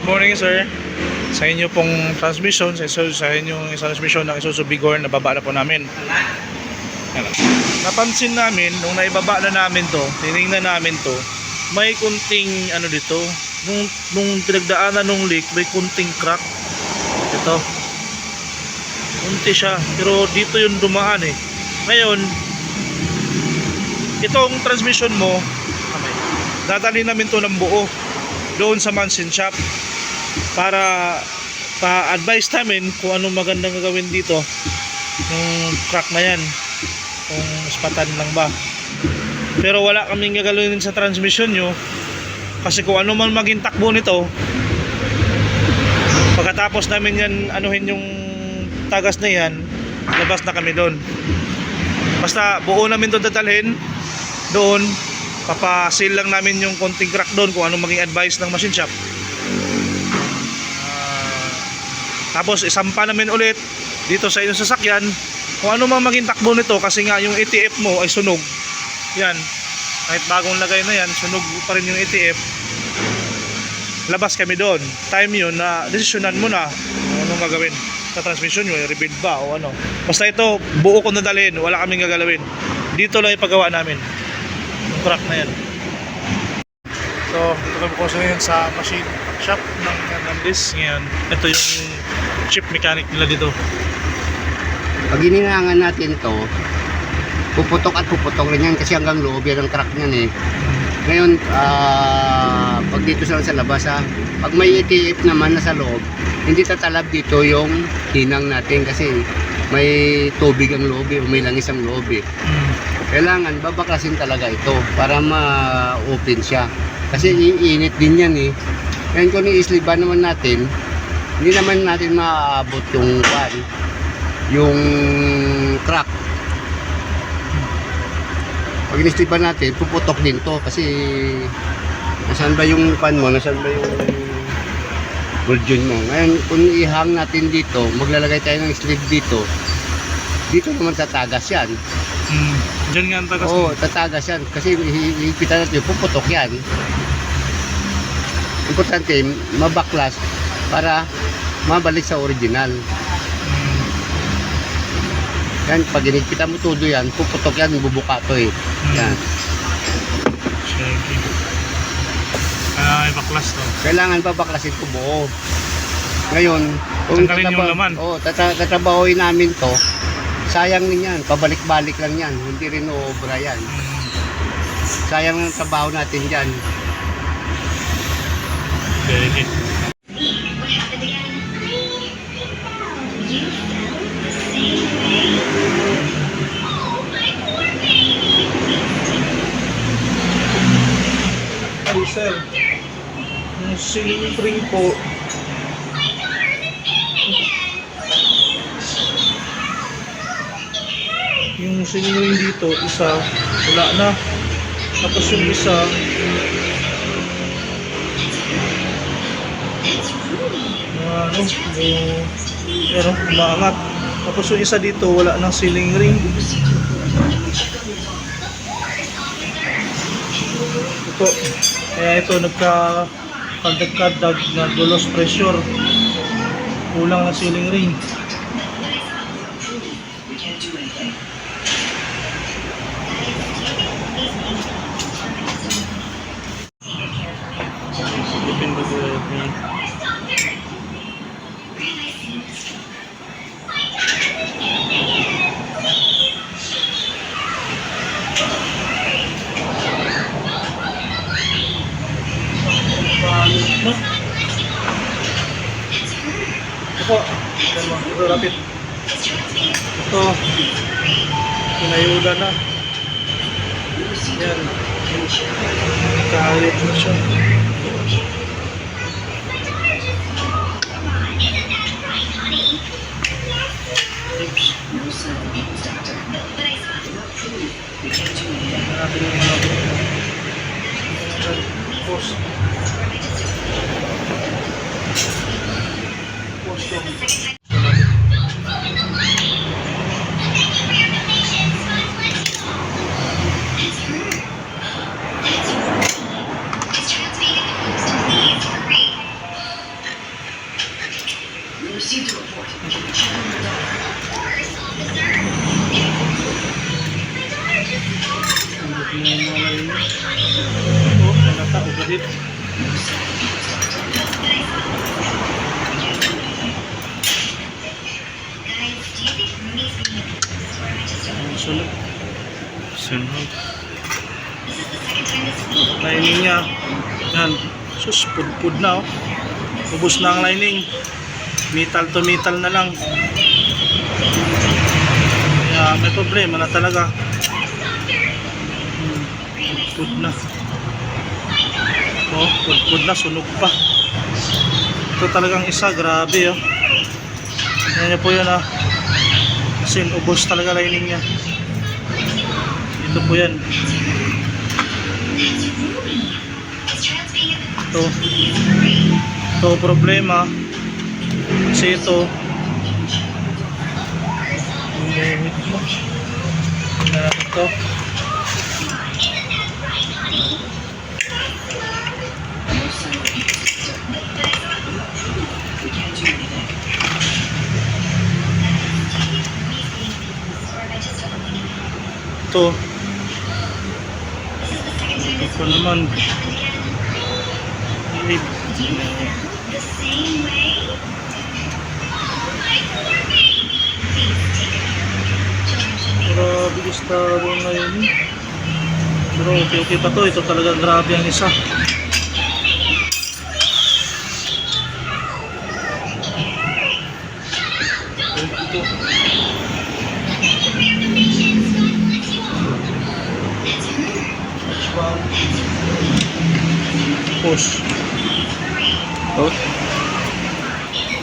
Good morning, sir. Sa inyo pong transmission, sa inyong transmission ng Isuzu Vigor, nababa na po namin. Napansin namin, nung naibaba na namin to, tinignan namin to, may kunting ano dito, nung pinagdaanan nung leak, may kunting crack. Ito. Kunti siya, pero dito yung dumaan eh. Ngayon, itong transmission mo, dadalhin namin to ng buo doon sa Mansin Shop para pa-advise namin kung anong magandang gagawin dito yung crack na yan, kung spatan lang ba. Pero wala kaming gagawin sa transmission nyo kasi kung ano man maging takbo nito, pagkatapos namin yan anuhin yung tagas na yan, labas na kami doon. Basta buo namin doon dadalhin doon, papasil lang namin yung konting crack doon kung anong maging advice ng machine shop. Tapos isampa namin ulit dito sa inyong sasakyan kung ano man maging takbo nito, kasi nga yung ATF mo ay sunog. Yan, kahit bagong lagay na yan, sunog pa rin yung ATF. Labas kami doon. Time yun na desisyonan mo na kung anong gagawin sa transmission nyo, rebuild ba o ano. Basta ito, buo ko nadalhin, wala kaming gagalawin. Dito lang ipagawa namin yung crack na yan. So, ito kami po ngayon sa machine shop ng Hernandez. Ngayon, ito yung chip mechanic nila dito. Pag ininangan natin to, puputok at puputok rin yan kasi hanggang loob yan ang crack niyan eh. Ngayon, pag dito sa labas pag may ATF naman na sa loob, hindi tatalab dito yung hinang natin kasi may tubig ang loob o may langis ang loob eh. Kailangan babaklasin talaga ito para ma-open siya. Kasi iinit din yan eh. Ngayon kung i-sliban naman natin, hindi naman natin maaabot yung crack. Pag in-sliban natin, puputok din to kasi nasaan ba yung pan mo, nasaan ba yung virgin mo. Ngayon kung ihang natin dito, maglalagay tayo ng sleeve dito naman tatagas yan. Diyan nga ang tagas. Oo, tatagas yan kasi hihipitan natin, puputok yan. Importante, mabaklas para mabalik sa original. Yan, pag inigpitan mo todo yan, puputok yan, bubuka to eh. Yan. Ibaklas to. Kailangan babaklasin ko buo. Ngayon, kung tanggalin yung laman. tatabahoy namin to, sayang din yan, pabalik-balik lang yan, hindi rin obra yan. Sayang ang trabaho natin dyan. Okay. Ay sir, yung ceiling ring po, yung ceiling ring dito, isa wala na, tapos yung isa umaangat, tapos yung isa dito wala nang ceiling ring. Ito, kaya ito nagka-kadag-kadag na dulos pressure, kulang na ceiling ring. Ito, rapid. Ito, pinayuda na. Yan. Kahit na siya. Natin yung post. lining. Oh, kanata, ugadit. Sunod. Sunod. Lining niya. Yan. Sus, pud-pud na oh. Ubus na ang lining. Metal to metal na lang. Kaya may problema na talaga. Pud na. Oh, pud na, sunog pa. Ito talagang isa, grabe oh. Yan niyo po yun ah. Kasi ubos talaga lining niya. Ito po yan. Ito problema. Kasi ito ito ito naman grabe gustado ngayon. Pero okay pa to. Ito talaga grabe ang isa. Ito. Push. Out.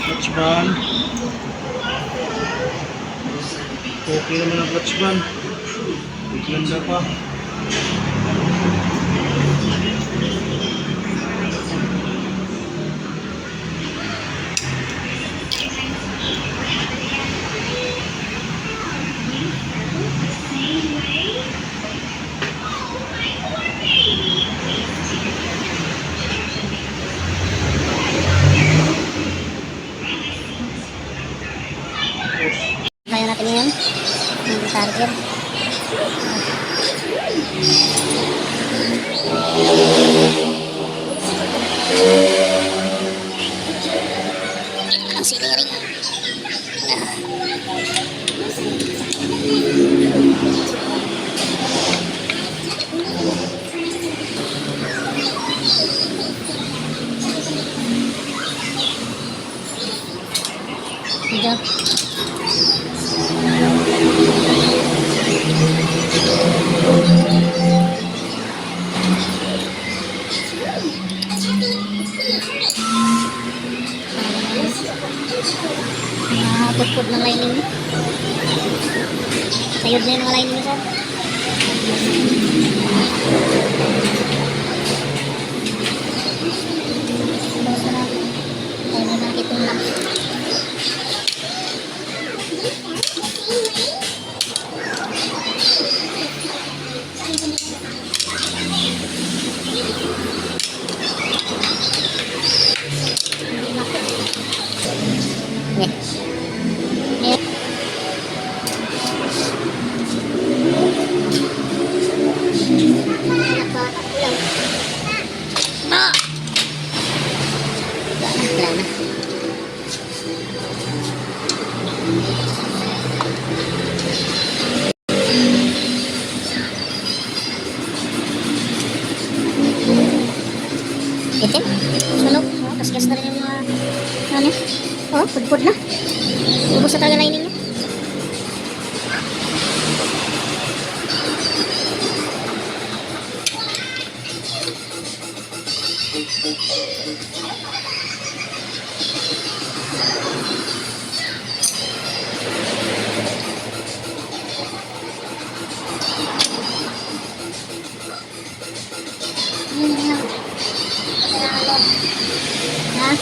Clutch band. Okay naman ang clutch band. Ganda pa. Kaya natin ngayon yung charger. Ang siling ring. Hijau. Pud-pud ng lining niya. Sayod na yung mga lining niya, sir. Basta na. Kaya na nakitong lang. Itim, sunog. Oh, kaskas na rin yung mga ano. Oh, pudpud na. Ubus na talaga lining niya. Ha?